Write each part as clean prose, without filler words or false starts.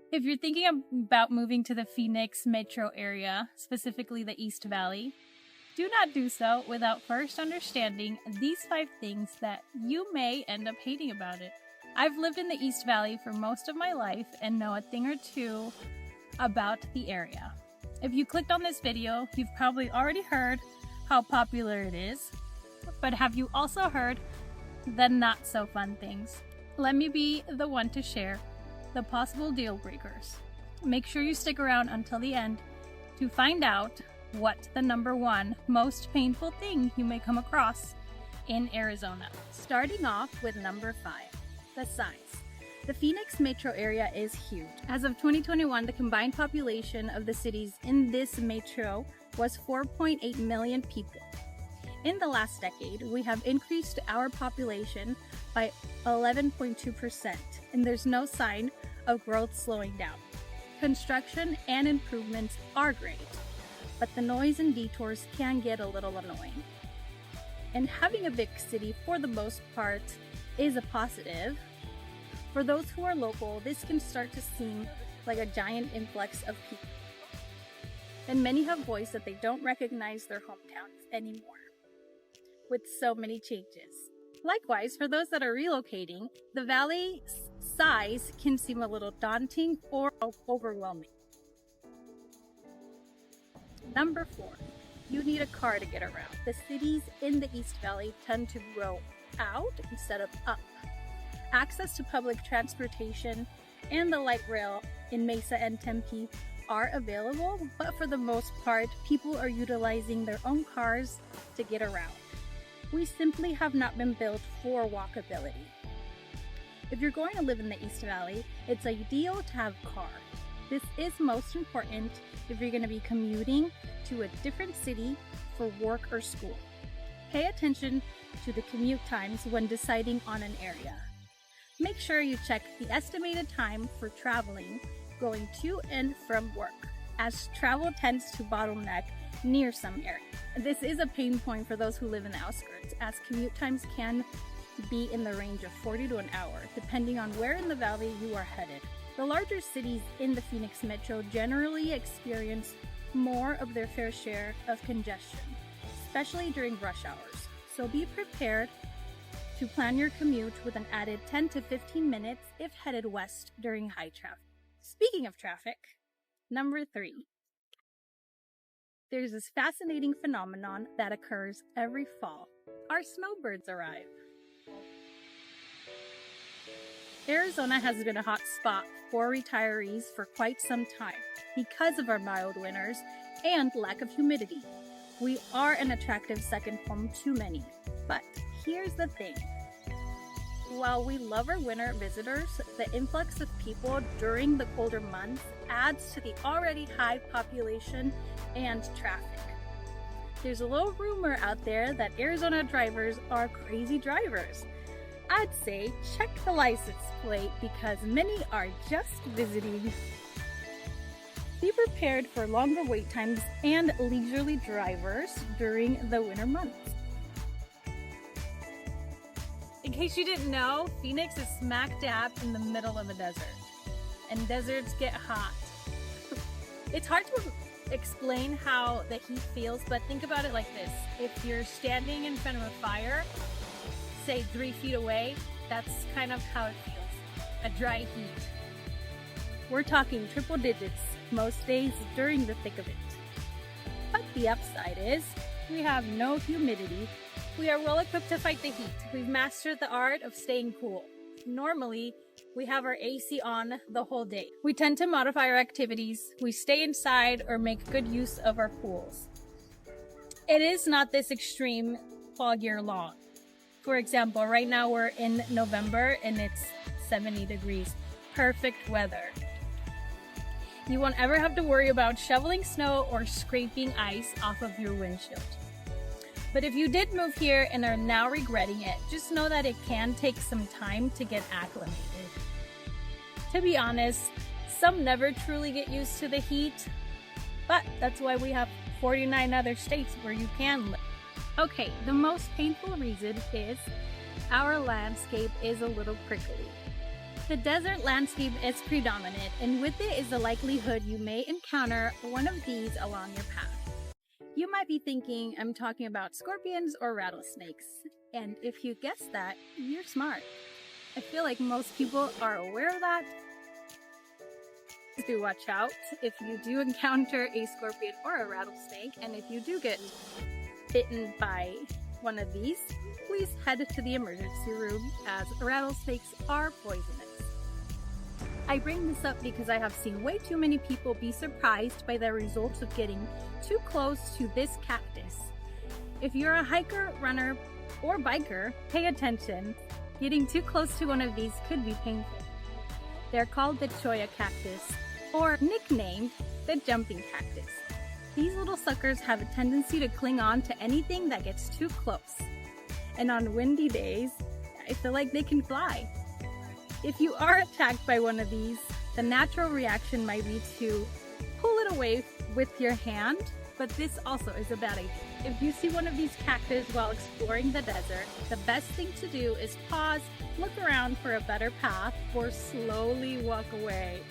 If you're thinking about moving to the Phoenix metro area, specifically the East Valley, do not do so without first understanding these 5 things that you may end up hating about it. I've lived in the East Valley for most of my life and know a thing or two about the area. If you clicked on this video, you've probably already heard how popular it is, but have you also heard the not so fun things? Let me be the one to share the possible deal breakers. Make sure you stick around until the end to find out what the number 1 most painful thing you may come across in Arizona. Starting off with number 5, the size. The Phoenix metro area is huge. As of 2021, the combined population of the cities in this metro was 4.8 million people. In the last decade, we have increased our population by 11.2%, and there's no sign of growth slowing down. Construction and improvements are great, but the noise and detours can get a little annoying. And having a big city, for the most part, is a positive. For those who are local, this can start to seem like a giant influx of people. And many have voiced that they don't recognize their hometowns anymore, with so many changes. Likewise, for those that are relocating, the valley size can seem a little daunting or overwhelming. Number 4, you need a car to get around. The cities in the East Valley tend to grow out instead of up. Access to public transportation and the light rail in Mesa and Tempe are available, but for the most part, people are utilizing their own cars to get around. We simply have not been built for walkability. If you're going to live in the East Valley, it's ideal to have a car. This is most important if you're going to be commuting to a different city for work or school. Pay attention to the commute times when deciding on an area. Make sure you check the estimated time for traveling going to and from work, as travel tends to bottleneck near some areas. This is a pain point for those who live in the outskirts, as commute times can be in the range of 40 to an hour, depending on where in the valley you are headed. The larger cities in the Phoenix metro generally experience more of their fair share of congestion, especially during rush hours. So be prepared to plan your commute with an added 10 to 15 minutes if headed west during high traffic. Speaking of traffic, number 3. There's this fascinating phenomenon that occurs every fall. Our snowbirds arrive. Arizona has been a hot spot for retirees for quite some time because of our mild winters and lack of humidity. We are an attractive second home to many, but here's the thing. While we love our winter visitors, the influx of people during the colder months adds to the already high population and traffic. There's a little rumor out there that Arizona drivers are crazy drivers. I'd say check the license plate because many are just visiting. Be prepared for longer wait times and leisurely drivers during the winter months. In case you didn't know, Phoenix is smack dab in the middle of a desert, and deserts get hot. It's hard to explain how the heat feels, but think about it like this. If you're standing in front of a fire, say 3 feet away, that's kind of how it feels, a dry heat. We're talking triple digits most days during the thick of it. But the upside is, we have no humidity. We are well equipped to fight the heat. We've mastered the art of staying cool. Normally, we have our AC on the whole day. We tend to modify our activities. We stay inside or make good use of our pools. It is not this extreme all year long. For example, right now we're in November and it's 70 degrees. Perfect weather. You won't ever have to worry about shoveling snow or scraping ice off of your windshield. But if you did move here and are now regretting it, just know that it can take some time to get acclimated. To be honest, some never truly get used to the heat, but that's why we have 49 other states where you can live. Okay, the most painful reason is our landscape is a little prickly. The desert landscape is predominant, and with it is the likelihood you may encounter one of these along your path. You might be thinking I'm talking about scorpions or rattlesnakes, and if you guessed that, you're smart. I feel like most people are aware of that. Do watch out if you do encounter a scorpion or a rattlesnake, and if you do get bitten by one of these, please head to the emergency room as rattlesnakes are poisonous. I bring this up because I have seen way too many people be surprised by the results of getting too close to this cactus. If you're a hiker, runner, or biker, pay attention. Getting too close to one of these could be painful. They're called the cholla cactus, or nicknamed the jumping cactus. These little suckers have a tendency to cling on to anything that gets too close. And on windy days, I feel like they can fly. If you are attacked by one of these, the natural reaction might be to pull it away with your hand, but this also is a bad idea. If you see one of these cactus while exploring the desert, the best thing to do is pause, look around for a better path, or slowly walk away.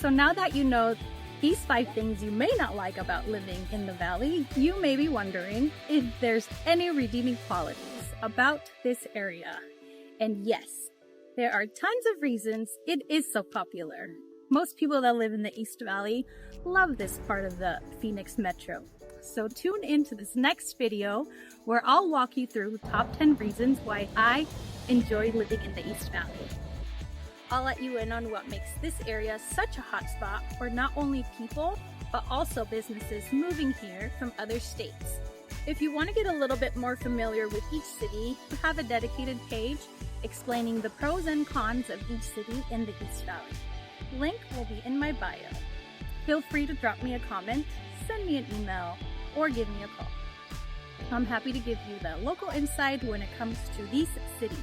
So now that you know these 5 things you may not like about living in the valley, you may be wondering if there's any redeeming qualities about this area. And yes, there are tons of reasons it is so popular. Most people that live in the East Valley love this part of the Phoenix Metro. So tune into this next video where I'll walk you through the top 10 reasons why I enjoy living in the East Valley. I'll let you in on what makes this area such a hotspot for not only people, but also businesses moving here from other states. If you want to get a little bit more familiar with each city, we have a dedicated page explaining the pros and cons of each city in the East Valley. Link will be in my bio. Feel free to drop me a comment, send me an email, or give me a call. I'm happy to give you the local insight when it comes to these cities.